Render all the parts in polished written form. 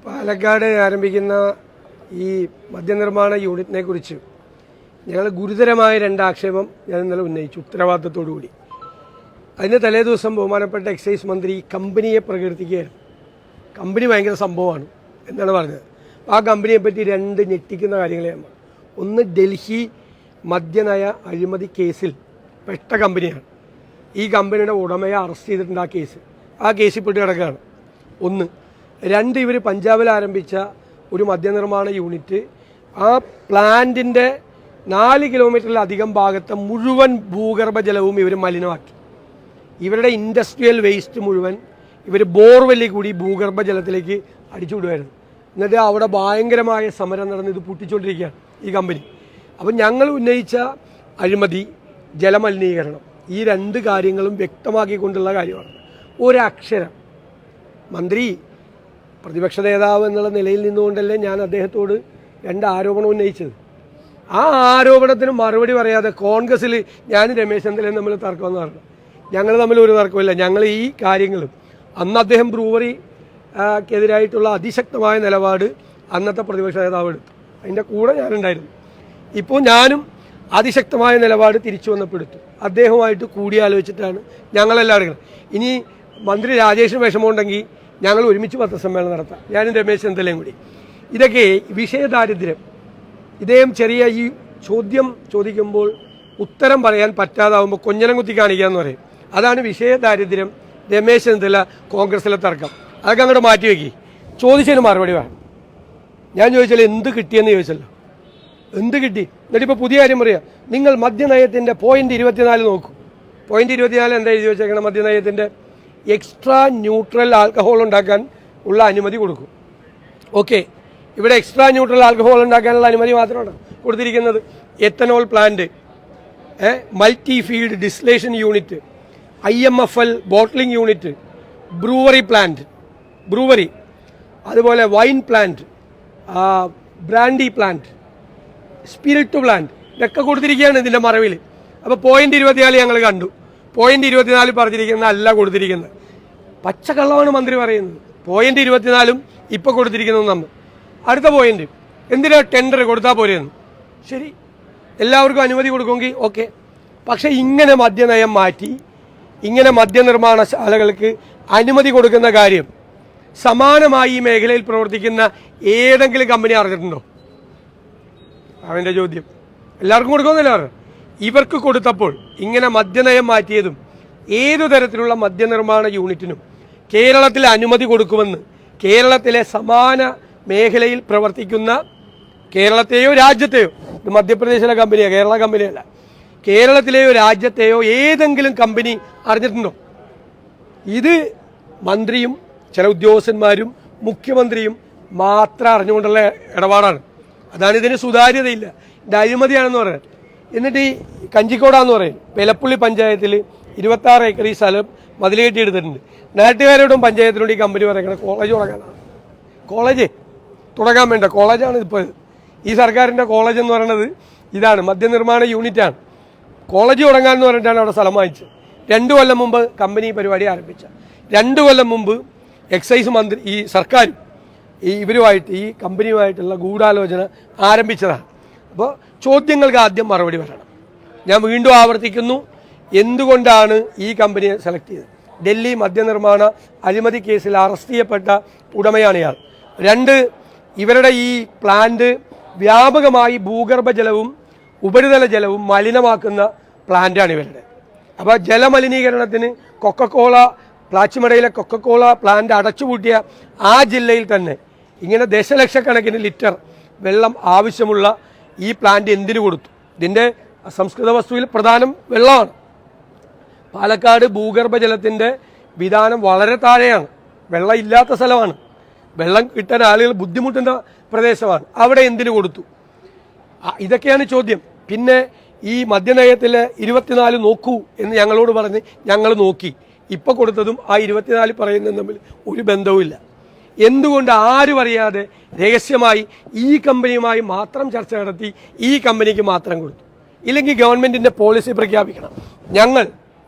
പാലക്കാട് ആരംഭിക്കുന്ന ഈ മദ്യനിർമ്മാണ യൂണിറ്റിനെ കുറിച്ച് ഞങ്ങൾ ഗുരുതരമായ രണ്ട് ആക്ഷേപം ഞാൻ ഇന്നലെ ഉന്നയിച്ചു, ഉത്തരവാദിത്തത്തോടുകൂടി. അതിന് തലേദിവസം ബഹുമാനപ്പെട്ട എക്സൈസ് മന്ത്രി കമ്പനിയെ പ്രകീർത്തിക്കുകയായിരുന്നു. കമ്പനി ഭയങ്കര സംഭവമാണ് എന്നാണ് പറഞ്ഞത്. ആ കമ്പനിയെ പറ്റി രണ്ട് ഞെട്ടിക്കുന്ന കാര്യങ്ങളെയാണ്. ഒന്ന്, ഡൽഹി മദ്യനയ അഴിമതി കേസിൽ പെട്ട കമ്പനിയാണ്. ഈ കമ്പനിയുടെ ഉടമയെ അറസ്റ്റ് ചെയ്തിട്ടുണ്ട്. ആ കേസിൽ പെട്ട് കിടക്കുകയാണ്. ഒന്ന്. രണ്ട്, ഇവർ പഞ്ചാബിൽ ആരംഭിച്ച ഒരു മദ്യനിർമ്മാണ യൂണിറ്റ്, ആ പ്ലാന്റിൻ്റെ 4 കിലോമീറ്ററിലധികം ഭാഗത്തെ മുഴുവൻ ഭൂഗർഭജലവും ഇവർ മലിനമാക്കി. ഇവരുടെ ഇൻഡസ്ട്രിയൽ വേസ്റ്റ് മുഴുവൻ ഇവർ ബോർവെല്ലിൽ കൂടി ഭൂഗർഭജലത്തിലേക്ക് അടിച്ചുവിടുമായിരുന്നു. എന്നിട്ട് അവിടെ ഭയങ്കരമായ സമരം നടന്ന് ഇത് പൊട്ടിച്ചുകൊണ്ടിരിക്കുകയാണ് ഈ കമ്പനി. അപ്പം ഞങ്ങൾ ഉന്നയിച്ച അഴിമതി, ജലമലിനീകരണം, ഈ രണ്ട് കാര്യങ്ങളും വ്യക്തമാക്കിക്കൊണ്ടുള്ള കാര്യമാണ്. ഒരക്ഷരം മന്ത്രി പ്രതിപക്ഷ നേതാവ് എന്നുള്ള നിലയിൽ നിന്നുകൊണ്ടല്ലേ ഞാൻ അദ്ദേഹത്തോട് രണ്ട് ആരോപണം ഉന്നയിച്ചത്. ആ ആരോപണത്തിന് മറുപടി പറയാതെ കോൺഗ്രസ്സിൽ ഞാനും രമേശ് ചെന്നിത്തലയും തമ്മിൽ തർക്കമെന്ന് പറഞ്ഞു. ഞങ്ങൾ തമ്മിൽ ഒരു തർക്കമില്ല. ഞങ്ങൾ ഈ കാര്യങ്ങളും അന്ന് അദ്ദേഹം ബ്രൂവറിക്കെതിരായിട്ടുള്ള അതിശക്തമായ നിലപാട് അന്നത്തെ പ്രതിപക്ഷ നേതാവ് എടുത്തു. അതിൻ്റെ കൂടെ ഞാനുണ്ടായിരുന്നു. ഇപ്പോൾ ഞാനും അതിശക്തമായ നിലപാട് തിരിച്ചു വന്നപ്പെടുത്തു. അദ്ദേഹവുമായിട്ട് കൂടിയാലോചിച്ചിട്ടാണ് ഞങ്ങളെല്ലാം എടുക്കുന്നത്. ഇനി മന്ത്രി രാജേഷിന് വിഷമമുണ്ടെങ്കിൽ ഞങ്ങൾ ഒരുമിച്ച് പത്രസമ്മേളനം നടത്താം, ഞാനും രമേശ് ചെന്നിത്തലയും കൂടി. ഇതൊക്കെ വിഷയദാരിദ്ര്യം. ഇദ്ദേഹം ചെറിയ ഈ ചോദ്യം ചോദിക്കുമ്പോൾ ഉത്തരം പറയാൻ പറ്റാതാവുമ്പോൾ കൊഞ്ഞനം കുത്തി കാണിക്കാന്ന് പറയും. അതാണ് വിഷയദാരിദ്ര്യം. രമേശ് ചെന്നിത്തല കോൺഗ്രസിലെ തർക്കം, അതൊക്കെ അങ്ങോട്ട് മാറ്റി വയ്ക്കി. ചോദിച്ചതിന് മറുപടി വേണം. ഞാൻ ചോദിച്ചാൽ എന്ത് കിട്ടിയെന്ന് ചോദിച്ചല്ലോ, എന്ത് കിട്ടി? എന്നിട്ടിപ്പോൾ പുതിയ കാര്യം പറയാം. നിങ്ങൾ മദ്യനയത്തിൻ്റെ പോയിന്റ് 24 നോക്കൂ. പോയിന്റ് 24 എന്താ എഴുതി വെച്ചേക്കണം? മദ്യനയത്തിൻ്റെ എക്സ്ട്രാ ന്യൂട്രൽ ആൽക്കഹോൾ ഉണ്ടാക്കാൻ ഉള്ള അനുമതി കൊടുക്കും. ഓക്കെ, ഇവിടെ എക്സ്ട്രാ ന്യൂട്രൽ ആൽക്കഹോൾ ഉണ്ടാക്കാനുള്ള അനുമതി മാത്രമാണ് കൊടുത്തിരിക്കുന്നത്. Ethanol plant, multi field distillation unit, IMFL bottling unit, brewery plant, brewery, അതുപോലെ wine plant, brandy plant, spirit plant, ഇതൊക്കെ കൊടുത്തിരിക്കുകയാണ് ഇതിൻ്റെ മറവിൽ. അപ്പോൾ പോയിന്റ് 24 ഞങ്ങൾ കണ്ടു. പോയിന്റ് 24 പറഞ്ഞിരിക്കുന്ന അല്ല കൊടുത്തിരിക്കുന്നത്. പച്ചക്കള്ളമാണ് മന്ത്രി പറയുന്നത്. പോയിന്റ് 24 ഇപ്പോൾ കൊടുത്തിരിക്കുന്നത് നമ്മൾ. അടുത്ത പോയിന്റ്, എന്തിനാ ടെൻഡർ കൊടുത്താൽ പോരെയെന്ന്. ശരി, എല്ലാവർക്കും അനുമതി കൊടുക്കുമെങ്കിൽ ഓക്കെ. പക്ഷേ ഇങ്ങനെ മദ്യനയം മാറ്റി ഇങ്ങനെ മദ്യനിർമ്മാണശാലകൾക്ക് അനുമതി കൊടുക്കുന്ന കാര്യം സമാനമായി ഈ മേഖലയിൽ പ്രവർത്തിക്കുന്ന ഏതെങ്കിലും കമ്പനി അറിഞ്ഞിട്ടുണ്ടോ? അവൻ്റെ ചോദ്യം. എല്ലാവർക്കും കൊടുക്കുമെന്നല്ല പറഞ്ഞു. ഇവർക്ക് കൊടുത്തപ്പോൾ ഇങ്ങനെ മദ്യനയം മാറ്റിയതും ഏതു തരത്തിലുള്ള മദ്യനിർമ്മാണ യൂണിറ്റിനും കേരളത്തിൽ അനുമതി കൊടുക്കുമെന്ന് കേരളത്തിലെ സമാന മേഖലയിൽ പ്രവർത്തിക്കുന്ന, കേരളത്തെയോ രാജ്യത്തെയോ, ഇത് മധ്യപ്രദേശിലെ കമ്പനിയാണ്, കേരള കമ്പനിയല്ല, കേരളത്തിലെയോ രാജ്യത്തെയോ ഏതെങ്കിലും കമ്പനി അറിഞ്ഞിട്ടുണ്ടോ? ഇത് മന്ത്രിയും ചില ഉദ്യോഗസ്ഥന്മാരും മുഖ്യമന്ത്രിയും മാത്രം അറിഞ്ഞുകൊണ്ടുള്ള ഇടപാടാണ്. അതാണ് ഇതിന് സുതാര്യതയില്ല. ഇത് അഴിമതിയാണെന്ന് പറയുന്നത്. എന്നിട്ട് ഈ കഞ്ചിക്കോടാന്ന് പറയും, പെലപ്പുള്ളി പഞ്ചായത്തിൽ 26 ഏക്കർ ഈ സ്ഥലം മതിൽ കെട്ടി എടുത്തിട്ടുണ്ട്. നാട്ടുകാരോടും പഞ്ചായത്തിനോട് ഈ കമ്പനി പറയുന്നത് കോളേജ് തുടങ്ങാനാണ്. കോളേജ് തുടങ്ങാൻ വേണ്ട കോളേജാണ് ഇപ്പോൾ ഈ സർക്കാരിൻ്റെ കോളേജ് എന്ന് പറയുന്നത്. ഇതാണ് മദ്യനിർമ്മാണ യൂണിറ്റാണ്. കോളേജ് തുടങ്ങാമെന്ന് പറഞ്ഞിട്ടാണ് അവിടെ സ്ഥലം വാങ്ങിച്ചത്. 2 കൊല്ലം മുമ്പ് കമ്പനി പരിപാടി ആരംഭിച്ച. 2 കൊല്ലം മുമ്പ് എക്സൈസ് മന്ത്രി ഈ സർക്കാരും ഇവരുമായിട്ട് ഈ കമ്പനിയുമായിട്ടുള്ള ഗൂഢാലോചന ആരംഭിച്ചതാണ്. അപ്പോൾ ചോദ്യങ്ങൾക്ക് ആദ്യം മറുപടി വരണം. ഞാൻ വീണ്ടും ആവർത്തിക്കുന്നു, എന്തുകൊണ്ടാണ് ഈ കമ്പനിയെ സെലക്ട് ചെയ്തത്? ഡൽഹി മദ്യനിർമ്മാണ അഴിമതി കേസിൽ അറസ്റ്റ് ചെയ്യപ്പെട്ട ഉടമയാണ് ഇയാൾ. 2, ഇവരുടെ ഈ പ്ലാന്റ് വ്യാപകമായി ഭൂഗർഭജലവും ഉപരിതല ജലവും മലിനമാക്കുന്ന പ്ലാന്റാണ് ഇവരുടെ. അപ്പോൾ ജലമലിനീകരണത്തിന് കൊക്കക്കോള, പ്ലാച്ചിമടയിലെ കൊക്കക്കോള പ്ലാന്റ് അടച്ചുപൂട്ടിയ ആ ജില്ലയിൽ തന്നെ ഇങ്ങനെ ദശലക്ഷക്കണക്കിന് ലിറ്റർ വെള്ളം ആവശ്യമുള്ള ഈ പ്ലാന്റ് എന്തിനു കൊടുത്തു? ഇതിൻ്റെ സംസ്കൃത വസ്തുവിൽ പ്രധാനം വെള്ളമാണ്. പാലക്കാട് ഭൂഗർഭജലത്തിൻ്റെ വിധാനം വളരെ താഴെയാണ്. വെള്ളം ഇല്ലാത്ത സ്ഥലമാണ്. വെള്ളം കിട്ടാൻ ആളുകൾ ബുദ്ധിമുട്ടുന്ന പ്രദേശമാണ്. അവിടെ എന്തിനു കൊടുത്തു? ഇതൊക്കെയാണ് ചോദ്യം. പിന്നെ ഈ മദ്യനയത്തിലെ 24 നോക്കൂ എന്ന് ഞങ്ങളോട് പറഞ്ഞ് ഞങ്ങൾ നോക്കി. ഇപ്പോൾ കൊടുത്തതും ആ 24 പറയുന്നതും തമ്മിൽ ഒരു ബന്ധവുമില്ല. എന്തുകൊണ്ട് ആരും അറിയാതെ രഹസ്യമായി ഈ കമ്പനിയുമായി മാത്രം ചർച്ച നടത്തി ഈ കമ്പനിക്ക് മാത്രം കൊടുത്തു? ഇല്ലെങ്കിൽ ഗവൺമെൻറ്റിൻ്റെ പോളിസി പ്രഖ്യാപിക്കണം. ഞങ്ങൾ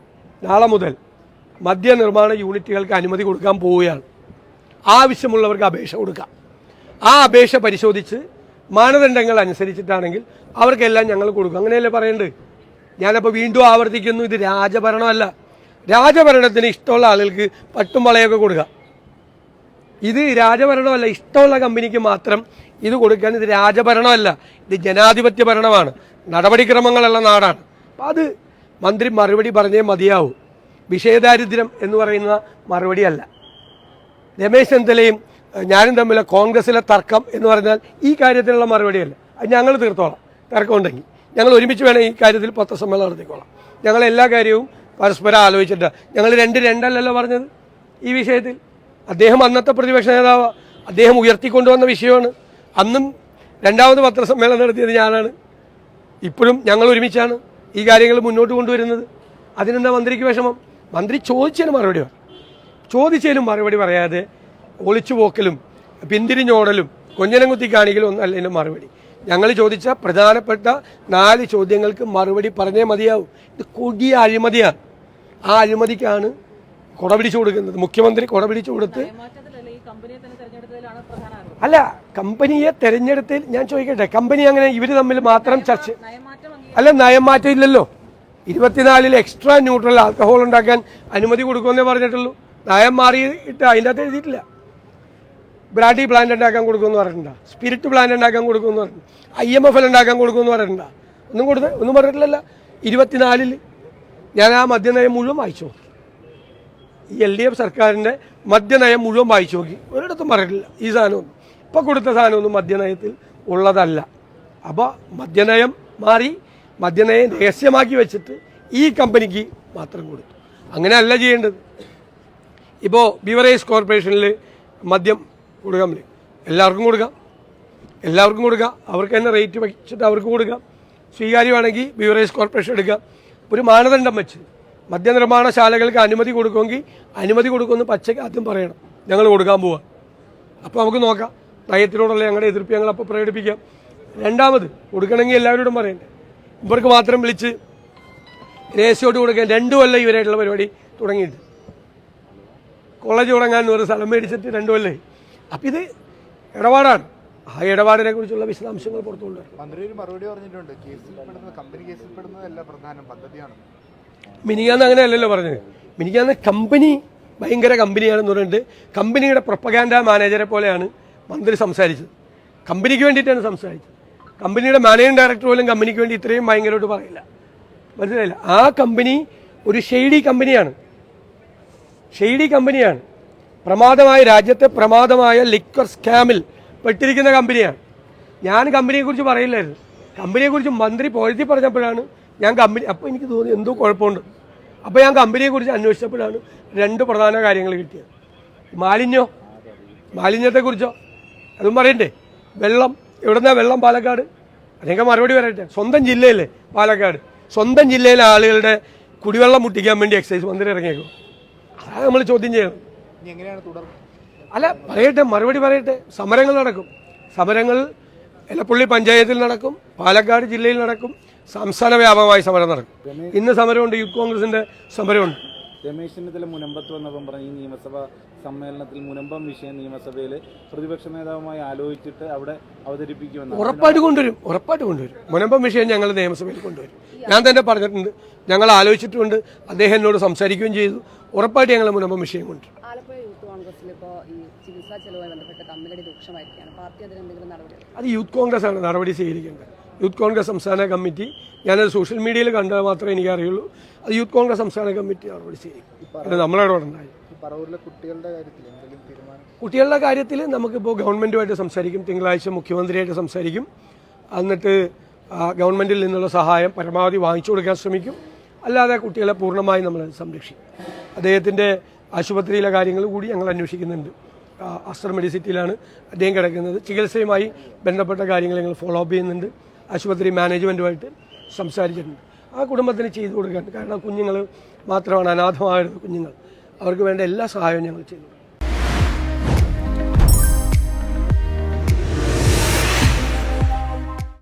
നാളെ മുതൽ മദ്യനിർമ്മാണ യൂണിറ്റുകൾക്ക് അനുമതി കൊടുക്കാൻ പോവുകയാണ്. ആവശ്യമുള്ളവർക്ക് അപേക്ഷ കൊടുക്കാം. ആ അപേക്ഷ പരിശോധിച്ച് മാനദണ്ഡങ്ങൾ അനുസരിച്ചിട്ടാണെങ്കിൽ അവർക്കെല്ലാം ഞങ്ങൾ കൊടുക്കും. അങ്ങനെയല്ലേ പറയേണ്ടത്? ഞാനപ്പോൾ വീണ്ടും ആവർത്തിക്കുന്നു, ഇത് രാജഭരണമല്ല. രാജഭരണത്തിന് ഇഷ്ടമുള്ള ആളുകൾക്ക് പട്ടും വളയൊക്കെ കൊടുക്കുക. ഇത് രാജഭരണമല്ല. ഇഷ്ടമുള്ള കമ്പനിക്ക് മാത്രം ഇത് കൊടുക്കാൻ. ഇത് രാജഭരണമല്ല, ഇത് ജനാധിപത്യ ഭരണമാണ്, നടപടിക്രമങ്ങളുള്ള നാടാണ്. അപ്പം അത് മന്ത്രി മറുപടി പറഞ്ഞേ മതിയാവൂ. വിഷയദാരിദ്ര്യം എന്ന് പറയുന്ന മറുപടിയല്ല. രമേശ് ചെന്നിത്തലയും ഞാനും തമ്മിലെ കോൺഗ്രസിലെ തർക്കം എന്ന് പറഞ്ഞാൽ ഈ കാര്യത്തിലുള്ള മറുപടിയല്ല. അത് ഞങ്ങൾ തീർത്തോളാം. തർക്കമുണ്ടെങ്കിൽ ഞങ്ങൾ ഒരുമിച്ച് വേണം ഈ കാര്യത്തിൽ പത്രസമ്മേളനം നടത്തിക്കോളാം. ഞങ്ങൾ എല്ലാ കാര്യവും പരസ്പരം ആലോചിച്ചിട്ടാണ്. ഞങ്ങൾ രണ്ടല്ലല്ലോ പറഞ്ഞത് ഈ വിഷയത്തിൽ. അദ്ദേഹം അന്നത്തെ പ്രതിപക്ഷ നേതാവ്, അദ്ദേഹം ഉയർത്തിക്കൊണ്ടുവന്ന വിഷയമാണ്. അന്നും രണ്ടാമത് പത്രസമ്മേളനം നടത്തിയത് ഞാനാണ്. ഇപ്പോഴും ഞങ്ങൾ ഒരുമിച്ചാണ് ഈ കാര്യങ്ങൾ മുന്നോട്ട് കൊണ്ടുവരുന്നത്. അതിനെന്താ മന്ത്രിക്ക് വിഷമം? മന്ത്രി ചോദിച്ചതിന് മറുപടി പറ. ചോദിച്ചതിനും മറുപടി പറയാതെ ഒളിച്ചുപോക്കലും പിന്തിരിഞ്ഞോടലും കൊഞ്ഞനം കുത്തി കാണിക്കലും ഒന്നല്ല ഇതിൻ്റെ മറുപടി. ഞങ്ങൾ ചോദിച്ച പ്രധാനപ്പെട്ട 4 ചോദ്യങ്ങൾക്ക് മറുപടി പറഞ്ഞേ മതിയാവും. ഇത് കൊടിയ അഴിമതിയാണ്. ആ അഴിമതിക്കാണ് കൊട പിടിച്ചു കൊടുക്കുന്നത്. മുഖ്യമന്ത്രി കൊട പിടിച്ചു കൊടുത്ത് അല്ല, കമ്പനിയെ തെരഞ്ഞെടുത്തിൽ ഞാൻ ചോദിക്കട്ടെ, കമ്പനി അങ്ങനെ ഇവർ തമ്മിൽ മാത്രം ചർച്ച അല്ല, നയം മാറ്റം ഇല്ലല്ലോ. 24 എക്സ്ട്രാ ന്യൂട്രൽ ആൽക്കഹോൾ ഉണ്ടാക്കാൻ അനുമതി കൊടുക്കുമെന്നേ പറഞ്ഞിട്ടുള്ളൂ. നയം മാറിയിട്ട് അതിൻ്റെ അകത്ത് എഴുതിയിട്ടില്ല. ബ്രാഡി പ്ലാന്റ് ഉണ്ടാക്കാൻ കൊടുക്കുമെന്ന് പറഞ്ഞിട്ടുണ്ടോ? സ്പിരിറ്റ് പ്ലാന്റ് ഉണ്ടാക്കാൻ കൊടുക്കുമെന്ന് പറഞ്ഞിട്ടുണ്ട്. IMFL ഉണ്ടാക്കാൻ കൊടുക്കുമെന്ന് പറഞ്ഞിട്ടുണ്ടോ? ഒന്നും പറഞ്ഞിട്ടില്ലല്ലോ. 24 ഞാൻ ആ മദ്യനയം മുഴുവൻ വായിച്ചു നോക്കി. ഈ LDF സർക്കാരിൻ്റെ മദ്യനയം മുഴുവൻ വായിച്ചു നോക്കി. ഒരിടത്തും പറഞ്ഞിട്ടില്ല ഈ സാധനമൊന്നും. ഇപ്പോൾ കൊടുത്ത സാധനമൊന്നും മദ്യനയത്തിൽ ഉള്ളതല്ല. അപ്പോൾ മദ്യനയം മാറി, മദ്യനയം രഹസ്യമാക്കി വെച്ചിട്ട് ഈ കമ്പനിക്ക് മാത്രം കൊടുത്തു. അങ്ങനെയല്ല ചെയ്യേണ്ടത്. ഇപ്പോൾ ബിവറേജ് കോർപ്പറേഷനിൽ മദ്യം കൊടുക്കാൻ പറ്റും. എല്ലാവർക്കും കൊടുക്കാം. അവർക്ക് തന്നെ റേറ്റ് വെച്ചിട്ട് അവർക്ക് കൊടുക്കാം. സ്വീകാര്യമാണെങ്കിൽ ബിവറേജ് കോർപ്പറേഷൻ എടുക്കാം. ഒരു മാനദണ്ഡം വെച്ച് മദ്യനിർമ്മാണശാലകൾക്ക് അനുമതി കൊടുക്കുമെങ്കിൽ അനുമതി കൊടുക്കുമെന്ന് പച്ചയ്ക്ക് ആദ്യം പറയണം. ഞങ്ങൾ കൊടുക്കാൻ പോവാം. അപ്പോൾ നമുക്ക് നോക്കാം. നയത്തിനോടുള്ള ഞങ്ങളുടെ എതിർപ്പ് ഞങ്ങൾ അപ്പോൾ പ്രകടിപ്പിക്കാം. രണ്ടാമത് കൊടുക്കണമെങ്കിൽ എല്ലാവരോടും പറയണ്ടേ. ഇവർക്ക് മാത്രം വിളിച്ച് രഹസ്യമായിട്ട് കൊടുക്കാൻ 2 കൊല്ലം ഇവരായിട്ടുള്ള പരിപാടി തുടങ്ങിയിട്ട്. കോളേജ് തുടങ്ങാൻ ഒരു സ്ഥലം മേടിച്ചിട്ട് 2 കൊല്ലം. അപ്പം ഇത് ഇടപാടാണ്. ആ ഇടപാടിനെ കുറിച്ചുള്ള വിശദാംശങ്ങൾ പുറത്തു കൊണ്ടുവരും. മന്ത്രി ഒരു മറുപടി പറഞ്ഞിട്ടുണ്ട്, കമ്പനി കേസിൽപ്പെടുന്നതല്ല പ്രധാന പദ്ധതിയാണ്. മിനിങ്ങാന്ന് അങ്ങനെയല്ലല്ലോ പറഞ്ഞത്. മിനിങ്ങാന്ന് കമ്പനി ഭയങ്കര കമ്പനിയാണെന്ന് പറഞ്ഞിട്ട് കമ്പനിയുടെ പ്രൊപ്പഗാൻഡ മാനേജറെ പോലെയാണ് മന്ത്രി സംസാരിച്ചത്. കമ്പനിക്ക് വേണ്ടിയിട്ടാണ് സംസാരിച്ചത്. കമ്പനിയുടെ മാനേജിംഗ് ഡയറക്ടർ പോലും കമ്പനിക്ക് വേണ്ടി ഇത്രയും ഭയങ്കരമായിട്ട് പറയില്ല. മനസ്സിലായില്ല? ആ കമ്പനി ഒരു ഷെയ്ഡി കമ്പനിയാണ്. രാജ്യത്തെ പ്രമാദമായ ലിക്വർ സ്കാമിൽ പെട്ടിരിക്കുന്ന കമ്പനിയാണ്. ഞാൻ കമ്പനിയെക്കുറിച്ച് പറയില്ലായിരുന്നു. കമ്പനിയെക്കുറിച്ച് മന്ത്രി പോഴ്ത്തി പറഞ്ഞപ്പോഴാണ് ഞാൻ അപ്പോൾ എനിക്ക് തോന്നി എന്തോ കുഴപ്പമുണ്ട്. അപ്പോൾ ഞാൻ കമ്പനിയെക്കുറിച്ച് അന്വേഷിച്ചപ്പോഴാണ് 2 പ്രധാന കാര്യങ്ങൾ കിട്ടിയത്. മാലിന്യത്തെക്കുറിച്ചോ അതും പറയണ്ടേ. വെള്ളം എവിടുന്നാ വെള്ളം? പാലക്കാട്. അതിനൊക്കെ മറുപടി പറയട്ടെ. സ്വന്തം ജില്ലയിലെ പാലക്കാട്, സ്വന്തം ജില്ലയിലെ ആളുകളുടെ കുടിവെള്ളം മുട്ടിക്കാൻ വേണ്ടി എക്സൈസ് മന്ത്രി ഇറങ്ങിയേക്കും. അതാണ് നമ്മൾ ചോദ്യം ചെയ്യണം. അല്ല, പറയട്ടെ, മറുപടി പറയട്ടെ. സമരങ്ങൾ നടക്കും. സമരങ്ങൾ എലപ്പുള്ളി പഞ്ചായത്തിൽ നടക്കും, പാലക്കാട് ജില്ലയിൽ നടക്കും, സംസ്ഥാന വ്യാപകമായി സമരം നടക്കും. ഇന്ന് സമരമുണ്ട്, യൂത്ത് കോൺഗ്രസിന്റെ സമരമുണ്ട്. രമേശ് ചെന്നിത്തല മുനമ്പത്ത് വന്നപ്പം പറഞ്ഞ ഈ നിയമസഭാ സമ്മേളനത്തിൽ മുനമ്പം വിഷയം നിയമസഭയിൽ പ്രതിപക്ഷ നേതാവുമായി ആലോചിച്ചിട്ട് അവിടെ അവതരിപ്പിക്കുമെന്ന് ഉറപ്പായിട്ട് കൊണ്ടുവരും. മുനമ്പം വിഷയം ഞങ്ങൾ നിയമസഭയിൽ കൊണ്ടുവരും. ഞാൻ തന്നെ പറഞ്ഞിട്ടുണ്ട്, ഞങ്ങൾ ആലോചിച്ചിട്ടുണ്ട്. അദ്ദേഹം എന്നോട് സംസാരിക്കുകയും ചെയ്തു. ഉറപ്പായിട്ട് ഞങ്ങൾ മുനമ്പം വിഷയം കൊണ്ടുവരും. അത് യൂത്ത് കോൺഗ്രസ് ആണ് നടപടി സ്വീകരിക്കേണ്ടത്. യൂത്ത് കോൺഗ്രസ് സംസ്ഥാന കമ്മിറ്റി, ഞാനത് സോഷ്യൽ മീഡിയയിൽ കണ്ടാൽ മാത്രമേ എനിക്കറിയുള്ളൂ. അത് യൂത്ത് കോൺഗ്രസ് സംസ്ഥാന കമ്മിറ്റി നടപടി സ്വീകരിക്കും. അത് നമ്മളിടപെടണ്ടായി. കുട്ടികളുടെ കാര്യത്തിൽ നമുക്കിപ്പോൾ ഗവൺമെൻറ്റുമായിട്ട് സംസാരിക്കും. തിങ്കളാഴ്ച മുഖ്യമന്ത്രിയായിട്ട് സംസാരിക്കും. എന്നിട്ട് ഗവൺമെൻറ്റിൽ നിന്നുള്ള സഹായം പരമാവധി വാങ്ങിച്ചു കൊടുക്കാൻ ശ്രമിക്കും. അല്ലാതെ കുട്ടികളെ പൂർണ്ണമായി നമ്മൾ സംരക്ഷിക്കും. അദ്ദേഹത്തിൻ്റെ ആശുപത്രിയിലെ കാര്യങ്ങൾ കൂടി ഞങ്ങൾ അന്വേഷിക്കുന്നുണ്ട്. അസ്റ്റർ മെഡിസിറ്റിയിലാണ് അദ്ദേഹം കിടക്കുന്നത്. ചികിത്സയുമായി ബന്ധപ്പെട്ട കാര്യങ്ങൾ ഞങ്ങൾ ഫോളോ അപ്പ് ചെയ്യുന്നുണ്ട്. ആശുപത്രി മാനേജ്മെൻറ്റുമായിട്ട് സംസാരിച്ചിട്ടുണ്ട്. ആ കുടുംബത്തിന് ചെയ്തു കൊടുക്കാൻ. കാരണം കുഞ്ഞുങ്ങൾ മാത്രമാണ്, അനാഥമായ കുഞ്ഞുങ്ങൾ. അവർക്ക് വേണ്ട എല്ലാ സഹായവും ഞങ്ങൾ ചെയ്തു.